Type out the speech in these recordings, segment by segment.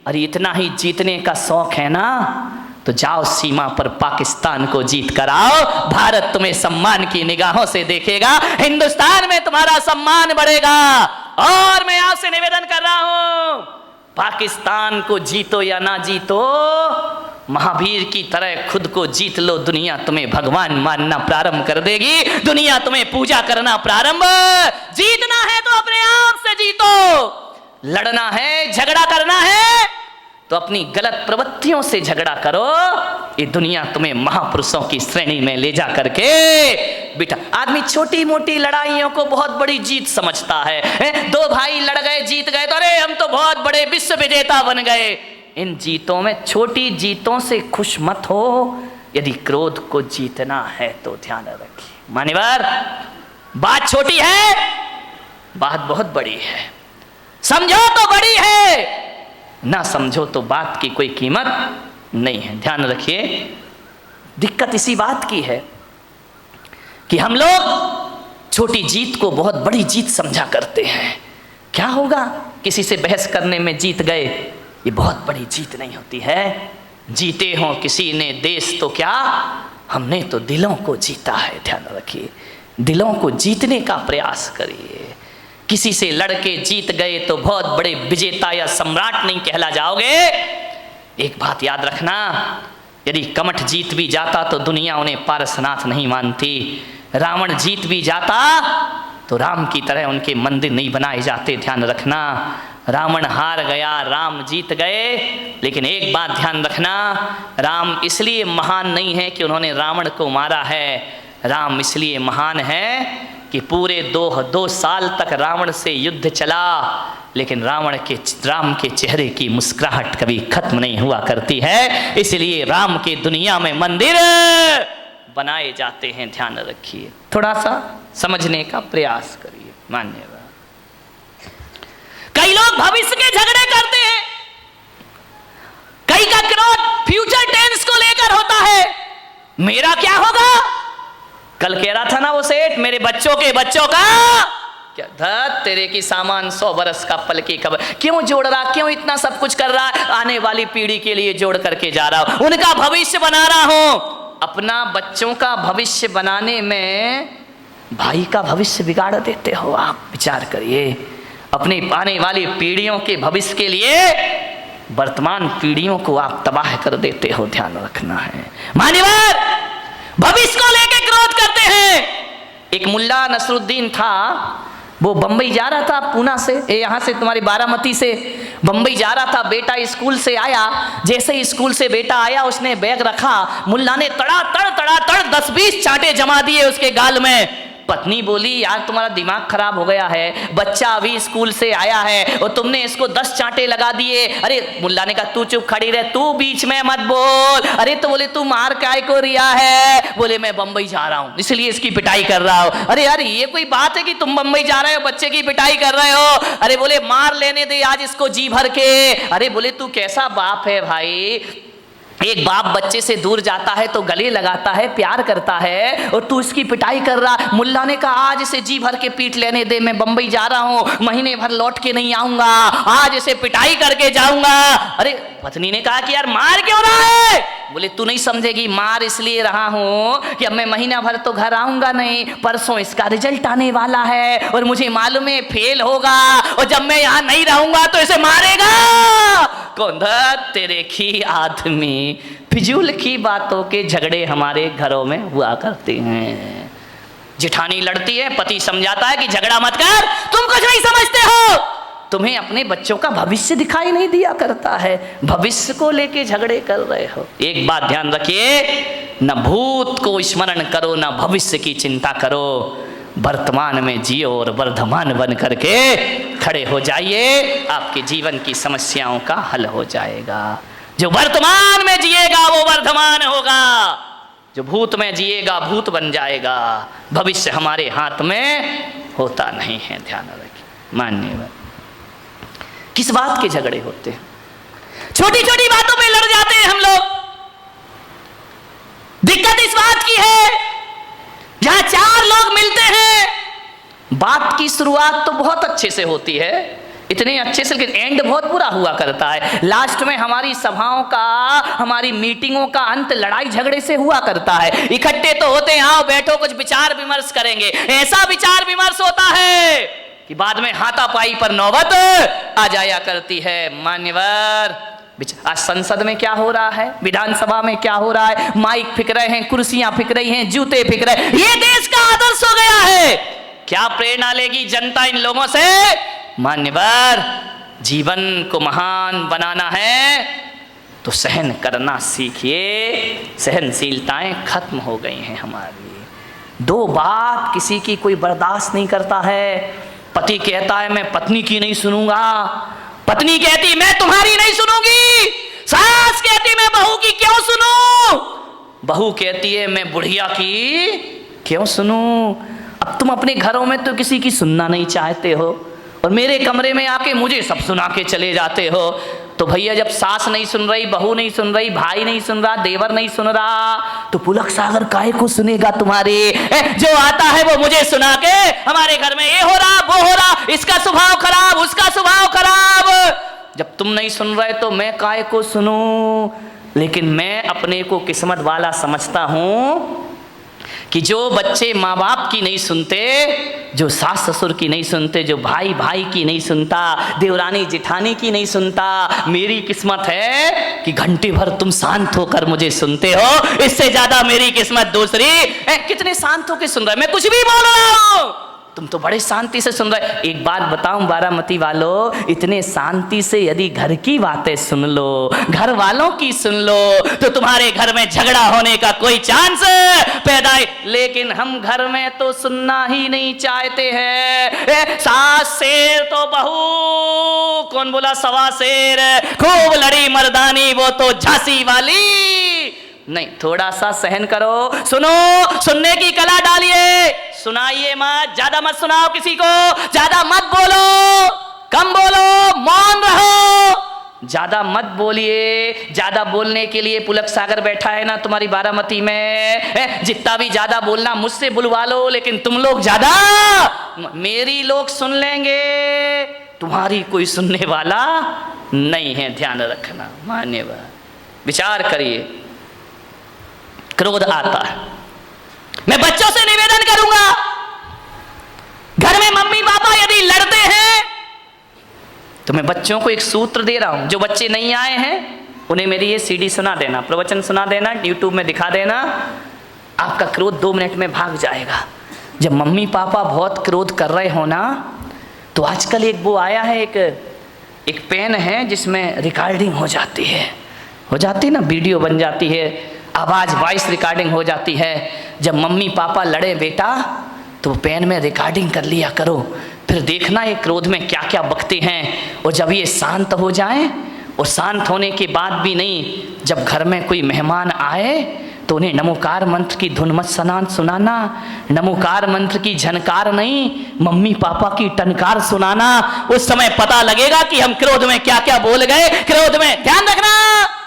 अरे इतना ही जीतने का शौक है ना, तो जाओ सीमा पर पाकिस्तान को जीत कर आओ। भारत तुम्हें सम्मान की निगाहों से देखेगा, हिंदुस्तान में तुम्हारा सम्मान बढ़ेगा। और मैं आपसे निवेदन कर रहा हूं, पाकिस्तान को जीतो या ना जीतो, महावीर की तरह खुद को जीत लो। दुनिया तुम्हें भगवान मानना प्रारंभ कर देगी, दुनिया तुम्हें पूजा करना प्रारंभ। जीतना है तो अपने आप से जीतो, लड़ना है, झगड़ा करना है तो अपनी गलत प्रवृत्तियों से झगड़ा करो। ये दुनिया तुम्हें महापुरुषों की श्रेणी में ले जा करके बेटा, आदमी छोटी मोटी लड़ाइयों को बहुत बड़ी जीत समझता है। दो भाई लड़ गए, जीत गए तो अरे हम तो बहुत बड़े विश्व विजेता बन गए। इन जीतों में, छोटी जीतों से खुश मत हो। यदि क्रोध को जीतना है तो ध्यान रखिए मान्यवर, बात छोटी है, बात बहुत बड़ी है। समझो तो बड़ी है, ना समझो तो बात की कोई कीमत नहीं है। ध्यान रखिए, दिक्कत इसी बात की है कि हम लोग छोटी जीत को बहुत बड़ी जीत समझा करते हैं। क्या होगा, किसी से बहस करने में जीत गए, ये बहुत बड़ी जीत नहीं होती है। जीते हो किसी ने देश तो क्या, हमने तो दिलों को जीता है। ध्यान रखिए, दिलों को जीतने का प्रयास करिए। किसी से लड़के जीत गए तो बहुत बड़े विजेता या सम्राट नहीं कहला जाओगे। एक बात याद रखना, यदि कमठ जीत भी जाता तो दुनिया उन्हें पारसनाथ नहीं मानती। रावण जीत भी जाता तो राम की तरह उनके मंदिर नहीं बनाए जाते। ध्यान रखना, रावण हार गया, राम जीत गए। लेकिन एक बात ध्यान रखना, राम इसलिए महान नहीं है कि उन्होंने रावण को मारा है। राम इसलिए महान है कि पूरे दो साल तक रावण से युद्ध चला, लेकिन राम के चेहरे की मुस्कुराहट कभी खत्म नहीं हुआ करती है। इसलिए राम के दुनिया में मंदिर बनाए जाते हैं। ध्यान रखिए, थोड़ा सा समझने का प्रयास करिए। मान्यवर, कई लोग भविष्य के झगड़े करते हैं, कई का क्रोध फ्यूचर टेंस को लेकर होता है। मेरा क्या होगा, कल कह रहा था ना वो सेठ, मेरे बच्चों का क्या धत तेरे की सामान 100 बरस का पल की खबर। क्यों जोड़ रहा, क्यों इतना सब कुछ कर रहा, आने वाली पीढ़ी के लिए जोड़ करके जा रहा हूं, उनका भविष्य बना रहा हूं। अपना बच्चों का भविष्य बनाने में भाई का भविष्य बिगाड़ देते हो आप। विचार करिए, अपनी आने वाली पीढ़ियों के भविष्य के लिए वर्तमान पीढ़ियों को आप तबाह कर देते हो। ध्यान रखना है मान्यवर, भविष्य को लेकर क्रोध करते हैं। एक मुल्ला नसरुद्दीन था, वो बंबई जा रहा था, पूना से, यहाँ से तुम्हारी बारामती से बंबई जा रहा था। बेटा स्कूल से आया, जैसे ही स्कूल से बेटा आया उसने बैग रखा, मुल्ला ने तड़ा 10-20 चांटे जमा दिए उसके गाल में। पत्नी बोली, यार तुम्हारा दिमाग खराब हो गया है, बच्चा अभी स्कूल से आया है और तुमने इसको 10 चांटे लगा दिए। अरे मुल्ला ने कहा तू चुप खड़ी रह, तू बीच में मत बोल। अरे तो बोले तू मार काय को रिया है, बोले मैं बंबई जा रहा हूं इसलिए इसकी पिटाई कर रहा हूं। अरे यार ये कोई बात है कि तुम बंबई जा रहे हो बच्चे की पिटाई कर रहे हो। अरे बोले मार लेने दे आज इसको जी भर के। अरे बोले तू कैसा बाप है भाई, एक बाप बच्चे से दूर जाता है तो गले लगाता है, प्यार करता है, और तू इसकी पिटाई कर रहा। मुल्ला ने कहा आज इसे जी भर के पीट लेने दे, मैं बंबई जा रहा हूं, महीने भर लौट के नहीं आऊंगा, आज इसे पिटाई करके जाऊंगा। अरे पत्नी ने कहा कि यार मार क्यों रहा है, बोले तू नहीं समझेगी, मार इसलिए रहा हूं कि अब मैं महीना भर तो घर आऊंगा नहीं, परसों इसका रिजल्ट आने वाला है और मुझे मालूम है फेल होगा, और जब मैं यहां नहीं रहूंगा तो इसे मारेगा कौन। तेरे की आदमी, फिजूल की बातों के झगड़े हमारे घरों में हुआ करते हैं। जिठानी लड़ती है, पति समझाता है कि झगड़ा मत कर, तुम कुछ नहीं समझते हो, तुम्हें अपने बच्चों का भविष्य दिखाई नहीं दिया करता है, भविष्य को लेके झगड़े कर रहे हो। एक बात ध्यान रखिए, न भूत को स्मरण करो न भविष्य की चिंता करो, वर्तमान में जियो और वर्धमान बन करके खड़े हो जाइए, आपके जीवन की समस्याओं का हल हो जाएगा। जो वर्तमान में जिएगा वो वर्धमान होगा, जो भूत में जिएगा भूत बन जाएगा। भविष्य हमारे हाथ में होता नहीं है, ध्यान रखिए। मान्यवर, किस बात के झगड़े होते हैं, छोटी छोटी बातों पे लड़ जाते हैं हम लोग। दिक्कत इस बात की है, जहां 4 लोग मिलते हैं बात की शुरुआत तो बहुत अच्छे से होती है, इतने अच्छे से, लेकिन एंड बहुत बुरा हुआ करता है। लास्ट में हमारी सभाओं का, हमारी मीटिंगों का अंत लड़ाई झगड़े से हुआ करता है। इकट्ठे तो होते हैं, आओ बैठो कुछ विचार विमर्श करेंगे, ऐसा विचार विमर्श होता है कि बाद में हाथापाई पर नौबत आ जाया करती है। मान्यवर, आज संसद में क्या हो रहा है, विधानसभा में क्या हो रहा है, माइक फिक रहे हैं, कुर्सियां फिक रही हैं, जूते फिक रहे हैं, ये देश का आदर्श हो गया है। क्या प्रेरणा लेगी जनता इन लोगों से? मान्यवर, जीवन को महान बनाना है तो सहन करना सीखिए। सहनशीलताएं खत्म हो गई हैं हमारी। दो बात किसी की कोई बर्दाश्त नहीं करता है। पति कहता है मैं पत्नी की नहीं सुनूंगा, पत्नी कहती मैं तुम्हारी नहीं सुनूंगी, सास कहती मैं बहू की क्यों सुनूं, बहू कहती है मैं बुढ़िया की क्यों सुनूं। अब तुम अपने घरों में तो किसी की सुनना नहीं चाहते हो और मेरे कमरे में आके मुझे सब सुना के चले जाते हो। तो भैया जब सास नहीं सुन रही, बहू नहीं सुन रही, भाई नहीं सुन रहा, देवर नहीं सुन रहा, तो पुलक सागर काहे को सुनेगा तुम्हारे? जो आता है वो मुझे सुना के हमारे घर में ये हो रहा वो हो रहा, इसका स्वभाव खराब उसका स्वभाव खराब। जब तुम नहीं सुन रहे तो मैं काहे को सुनूं? लेकिन मैं अपने को किस्मत वाला समझता हूं कि जो बच्चे माँ बाप की नहीं सुनते, जो सास ससुर की नहीं सुनते, जो भाई भाई की नहीं सुनता, देवरानी जिठानी की नहीं सुनता, मेरी किस्मत है कि घंटे भर तुम शांत होकर मुझे सुनते हो। इससे ज्यादा मेरी किस्मत दूसरी। कितने शांत होकर सुन रहे, मैं कुछ भी बोल रहा हूं तुम तो बड़े शांति से सुन रहे। एक बात बताऊं बारामती वालों, इतने शांति से यदि घर की बातें सुन लो, घर वालों की सुन लो, तो तुम्हारे घर में झगड़ा होने का कोई चांस पैदा है। लेकिन हम घर में तो सुनना ही नहीं चाहते हैं। सास शेर तो बहू, कौन बोला सवा शेर, खूब लड़ी मर्दानी वो तो झांसी वाली। नहीं, थोड़ा सा सहन करो, सुनो, सुनने की कला डालिए, सुनाइए मत, ज्यादा मत सुनाओ किसी को, ज्यादा मत बोलो, कम बोलो, मौन रहो, ज्यादा मत बोलिए। ज्यादा बोलने के लिए पुलक सागर बैठा है ना तुम्हारी बारामती में, जितना भी ज्यादा बोलना मुझसे बुलवा लो, लेकिन तुम लोग ज्यादा, मेरी लोग सुन लेंगे, तुम्हारी कोई सुनने वाला नहीं है, ध्यान रखना। मान्यवर, विचार करिए। क्रोध आता है, मैं बच्चों से निवेदन करूंगा, घर में मम्मी पापा यदि लड़ते हैं तो मैं बच्चों को एक सूत्र दे रहा हूं, जो बच्चे नहीं आए हैं उन्हें मेरी ये सीडी सुना देना, प्रवचन सुना देना, यूट्यूब में दिखा देना, आपका क्रोध 2 मिनट में भाग जाएगा। जब मम्मी पापा बहुत क्रोध कर रहे हो ना, तो आजकल एक वो आया है, एक पेन है जिसमें रिकॉर्डिंग हो जाती है ना, वीडियो बन जाती है, आवाज़ वॉइस रिकॉर्डिंग हो जाती है। जब मम्मी पापा लड़े बेटा तो पेन में रिकॉर्डिंग कर लिया करो, फिर देखना ये क्रोध में क्या क्या बकते हैं। और जब ये शांत हो जाएं, और शांत होने के बाद भी नहीं, जब घर में कोई मेहमान आए तो उन्हें नमोकार मंत्र की धुन मत सुनाना, नमोकार मंत्र की झनकार नहीं, मम्मी पापा की टनकार सुनाना। उस समय पता लगेगा कि हम क्रोध में क्या क्या बोल गए। क्रोध में ध्यान रखना,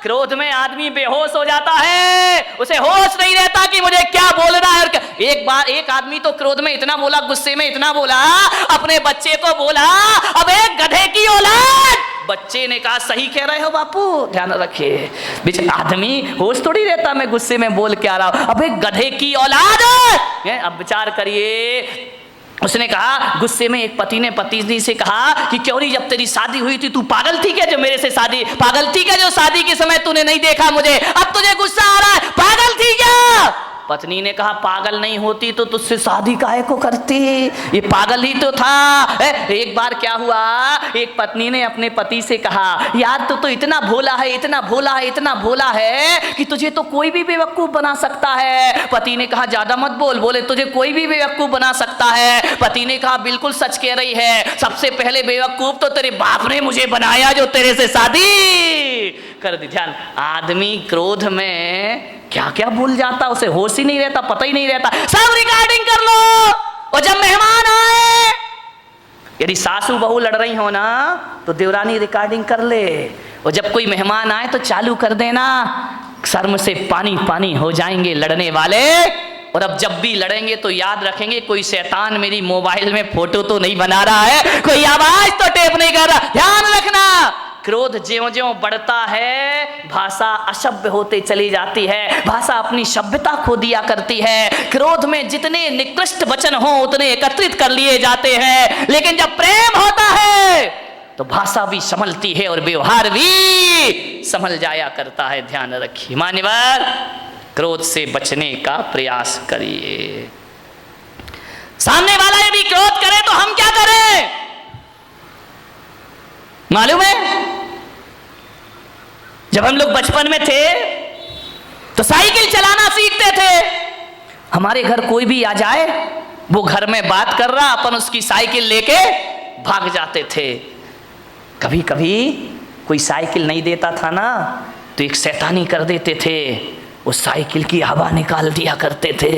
क्रोध में आदमी बेहोश हो जाता है, उसे होश नहीं रहता कि मुझे क्या बोलना है। एक बार एक आदमी तो क्रोध में इतना बोला, गुस्से में इतना बोला, अपने बच्चे को बोला, अब एक गधे की औलाद। बच्चे ने कहा सही कह रहे हो बापू, ध्यान रखिए, बीच आदमी होश थोड़ी रहता, मैं गुस्से में बोल के आ रहा हूं, अब एक गधे की औलाद। अब विचार करिए, उसने कहा, गुस्से में एक पति ने पत्नी से कहा कि क्यों नहीं, जब तेरी शादी हुई थी तू पागल थी क्या, जो मेरे से शादी, पागल थी क्या जो शादी के समय तूने नहीं देखा मुझे, अब तुझे गुस्सा आ रहा है, पागल थी क्या? पत्नी ने कहा पागल नहीं होती तो तुझसे शादी काहे को करती, ये पागल ही तो था। एक बार क्या हुआ, एक पत्नी ने अपने पति से कहा, यार तू तो इतना भोला है, इतना भोला है, इतना भोला है कि तुझे तो कोई भी बेवकूफ बना सकता है। पति ने कहा ज्यादा मत बोल, बोले तुझे कोई भी बेवकूफ बना सकता है। पति ने कहा बिल्कुल सच कह रही है, सबसे पहले बेवकूफ तो तेरे बाप ने मुझे बनाया जो तेरे से शादी कर दी। ध्यान, आदमी क्रोध में क्या क्या भूल जाता, उसे होश ही नहीं रहता, पता ही नहीं रहता। सब रिकॉर्डिंग कर लो, और जब मेहमान आए, यदि सासू बहू लड़ रही हो ना तो देवरानी रिकॉर्डिंग कर ले, और जब कोई मेहमान आए तो चालू कर देना, शर्म से पानी पानी हो जाएंगे लड़ने वाले। और अब जब भी लड़ेंगे तो याद रखेंगे कोई शैतान मेरी मोबाइल में फोटो तो नहीं बना रहा है, कोई आवाज तो टेप नहीं कर रहा। ध्यान रखना, क्रोध ज्यों-ज्यों बढ़ता है भाषा असभ्य होते चली जाती है, भाषा अपनी सभ्यता खो दिया करती है। क्रोध में जितने निकृष्ट वचन हो उतने एकत्रित कर लिए जाते हैं, लेकिन जब प्रेम होता है तो भाषा भी संभलती है और व्यवहार भी संभल जाया करता है। ध्यान रखिए मान्यवर, क्रोध से बचने का प्रयास करिए। सामने वाला यदि क्रोध करे तो हम क्या करें मालूम है? जब हम लोग बचपन में थे तो साइकिल चलाना सीखते थे। हमारे घर कोई भी आ जाए, वो घर में बात कर रहा, अपन उसकी साइकिल लेके भाग जाते थे। कभी कभी कोई साइकिल नहीं देता था ना, तो एक शैतानी कर देते थे, उस साइकिल की हवा निकाल दिया करते थे,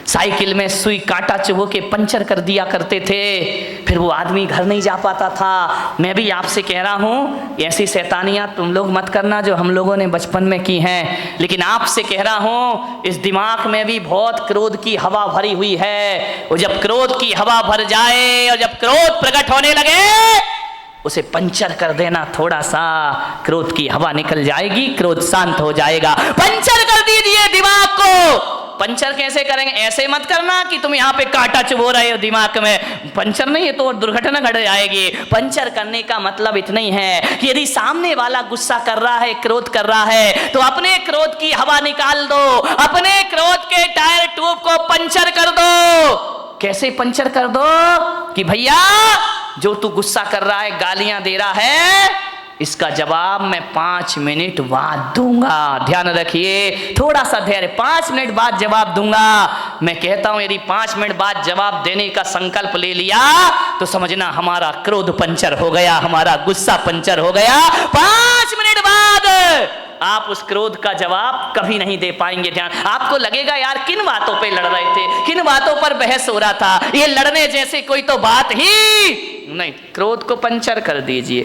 साइकिल में सुई कांटा चुभो के पंचर कर दिया करते थे, फिर वो आदमी घर नहीं जा पाता था। मैं भी आपसे कह रहा हूँ ऐसी शैतानियाँ तुम लोग मत करना जो हम लोगों ने बचपन में की हैं, लेकिन आपसे कह रहा हूँ इस दिमाग में भी बहुत क्रोध की हवा भरी हुई है। और जब क्रोध की हवा भर जाए और जब क्रोध प्रकट होने लगे उसे पंचर कर देना, थोड़ा सा क्रोध की हवा निकल जाएगी, क्रोध शांत हो जाएगा। पंचर कर दीजिए दिमाग को। पंचर कैसे करेंगे? ऐसे मत करना कि तुम यहाँ पे कांटा चुभो रहे हो दिमाग में, पंचर नहीं है तो दुर्घटना घट जाएगी। पंचर करने का मतलब इतना ही है कि यदि सामने वाला गुस्सा कर रहा है, क्रोध कर रहा है, तो अपने क्रोध की हवा निकाल दो, अपने क्रोध के टायर ट्यूब को पंचर कर दो। कैसे पंचर कर दो कि भैया जो तू गुस्सा कर रहा है, गालियां दे रहा है, इसका जवाब मैं 5 मिनट बाद दूंगा। ध्यान रखिए, थोड़ा सा धैर्य, 5 मिनट बाद जवाब दूंगा। मैं कहता हूं यदि 5 मिनट बाद जवाब देने का संकल्प ले लिया तो समझना हमारा क्रोध पंचर हो गया, हमारा गुस्सा पंचर हो गया। 5 मिनट बाद आप उस क्रोध का जवाब कभी नहीं दे पाएंगे। ध्यान, आपको लगेगा यार किन बातों पे लड़ रहे थे, किन बातों पर बहस हो रहा था, ये लड़ने जैसे कोई तो बात ही नहीं। क्रोध को पंचर कर दीजिए।